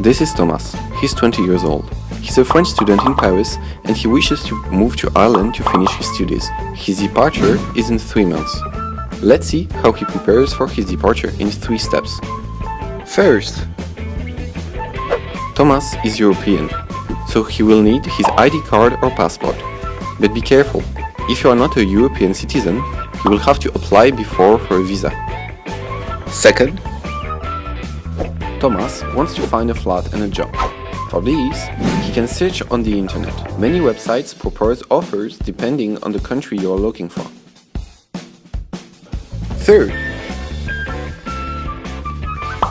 This is Thomas. He's 20 years old. He's a French student in Paris and he wishes to move to Ireland to finish his studies. His departure is in 3 months. Let's see how he prepares for his departure in 3 steps. First, Thomas is European, so he will need his ID card or passport. But be careful, if you are not a European citizen, you will have to apply before for a visa. Second, Thomas wants to find a flat and a job. For this, he can search on the internet. Many websites propose offers depending on the country you are looking for. Third,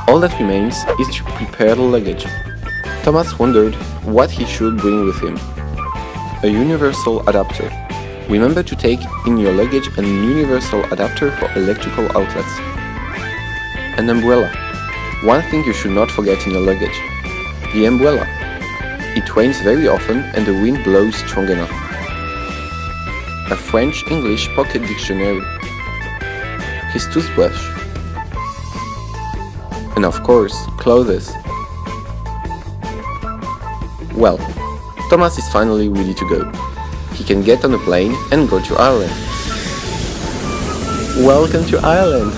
all that remains is to prepare the luggage. Thomas wondered what he should bring with him. A universal adapter. Remember to take in your luggage a universal adapter for electrical outlets. An umbrella. One thing you should not forget in your luggage. The umbrella. It rains very often and the wind blows strong enough. A French-English pocket dictionary. His toothbrush. And of course, clothes. Well, Thomas is finally ready to go. He can get on a plane and go to Ireland. Welcome to Ireland!